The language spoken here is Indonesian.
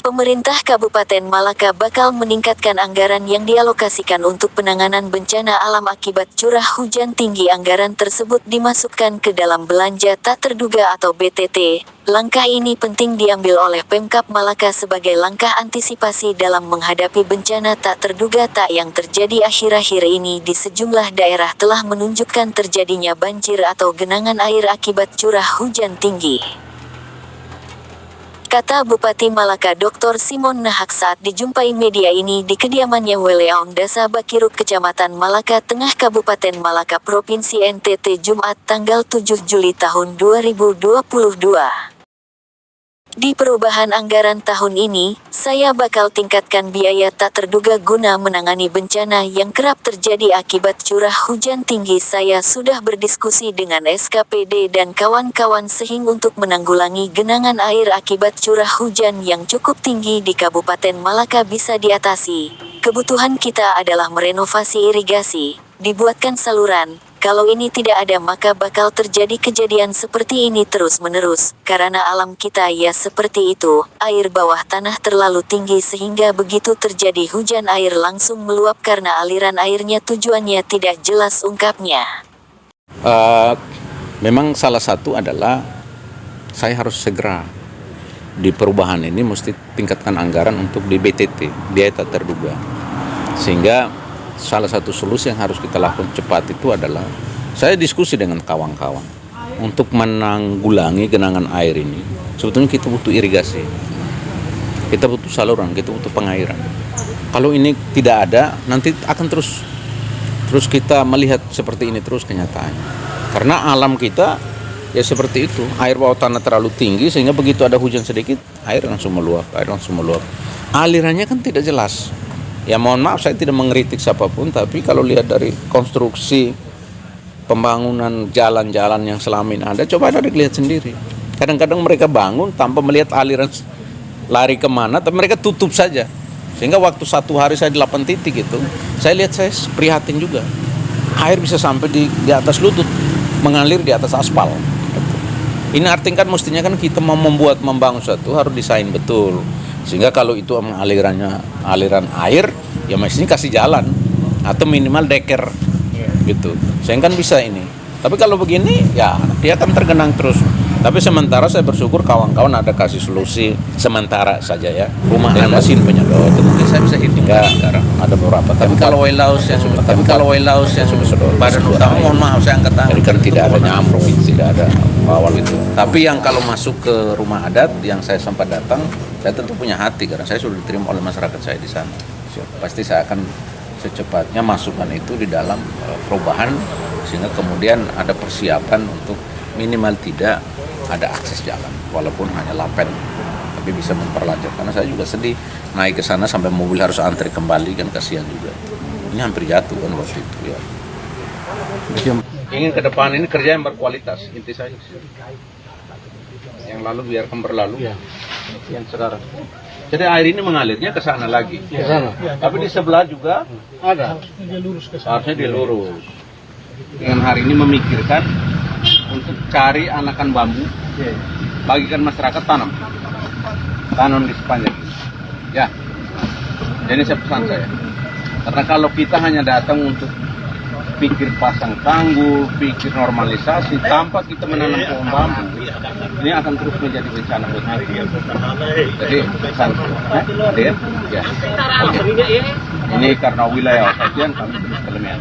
Pemerintah Kabupaten Malaka bakal meningkatkan anggaran yang dialokasikan untuk penanganan bencana alam akibat curah hujan tinggi. Anggaran tersebut dimasukkan ke dalam belanja tak terduga atau BTT. Langkah ini penting diambil oleh Pemkab Malaka sebagai langkah antisipasi dalam menghadapi bencana tak terduga yang terjadi akhir-akhir ini di sejumlah daerah telah menunjukkan terjadinya banjir atau genangan air akibat curah hujan tinggi. Kata Bupati Malaka Dr. Simon Nahak saat dijumpai media ini di kediamannya Weleaon Dasa Bakiruk Kecamatan Malaka Tengah Kabupaten Malaka Provinsi NTT Jumat tanggal 7 Juli tahun 2022. Di perubahan anggaran tahun ini, saya bakal tingkatkan biaya tak terduga guna menangani bencana yang kerap terjadi akibat curah hujan tinggi. Saya sudah berdiskusi dengan SKPD dan kawan-kawan sehingga untuk menanggulangi genangan air akibat curah hujan yang cukup tinggi di Kabupaten Malaka bisa diatasi. Kebutuhan kita adalah merenovasi irigasi, dibuatkan saluran. Kalau ini tidak ada maka bakal terjadi kejadian seperti ini terus-menerus, karena alam kita ya seperti itu, air bawah tanah terlalu tinggi sehingga begitu terjadi hujan air langsung meluap karena aliran airnya tujuannya tidak jelas, ungkapnya. Memang salah satu adalah saya harus segera di perubahan ini mesti tingkatkan anggaran untuk di BTT, biaya tak terduga, sehingga salah satu solusi yang harus kita lakukan cepat itu adalah saya diskusi dengan kawan-kawan untuk menanggulangi genangan air ini. Sebetulnya kita butuh irigasi, kita butuh saluran, kita butuh pengairan. Kalau ini tidak ada, nanti akan terus kita melihat seperti ini terus kenyataannya. Karena alam kita ya seperti itu, air bawah tanah terlalu tinggi sehingga begitu ada hujan sedikit air langsung meluap. Alirannya kan tidak jelas. Ya mohon maaf saya tidak mengkritik siapapun, tapi kalau lihat dari konstruksi pembangunan jalan-jalan yang selama ini ada, coba ada dilihat sendiri. Kadang-kadang mereka bangun tanpa melihat aliran lari kemana, tapi mereka tutup saja. Sehingga waktu satu hari saya di 8 titik itu, saya lihat saya prihatin juga. Air bisa sampai di atas lutut, mengalir di atas aspal. Ini artinya kan mestinya kan kita mau membangun suatu harus desain betul. Sehingga kalau itu aliran air, ya mestinya kasih jalan atau minimal deker gitu. Sehingga kan bisa ini. Tapi kalau begini ya dia akan tergenang terus. Tapi sementara saya bersyukur kawan-kawan ada kasih solusi sementara saja ya. Rumah dengan mesin penyedot. Mungkin saya bisa hitung sekarang ada beberapa. Tapi kalau wailausnya sudah badan utama mohon maaf saya angkat tangan. Jadi kan tidak ada nyamuk, tidak ada awal itu. Tapi yang kalau masuk ke rumah adat yang saya sempat datang, saya tentu punya hati karena saya sudah diterima oleh masyarakat saya di sana. Pasti saya akan secepatnya masukkan itu di dalam perubahan sehingga kemudian ada persiapan untuk minimal tidak ada akses jalan walaupun hanya lapen, tapi bisa memperlancar. Karena saya juga sedih naik ke sana sampai mobil harus antri kembali kan kasihan juga. Ini hampir jatuh kan waktu itu ya. Ingin ke depan ini kerja yang berkualitas, inti saya yang lalu biarkan berlalu yang sekarang. Jadi air ini mengalirnya ke sana lagi. Ke sana. Tapi di sebelah juga ada. Harusnya dia lurus. Dengan hari ini memikirkan untuk cari anakan bambu, bagikan masyarakat tanam di sepanjang ini. Ya, ini pesan saya. Karena kalau kita hanya datang untuk pikir pasang tanggul, pikir normalisasi tanpa kita menanam pohon bambu, ini akan terus menjadi bencana buat kita. Jadi pesan, ya. Ini karena wilayah kajian kami terus kelemahan.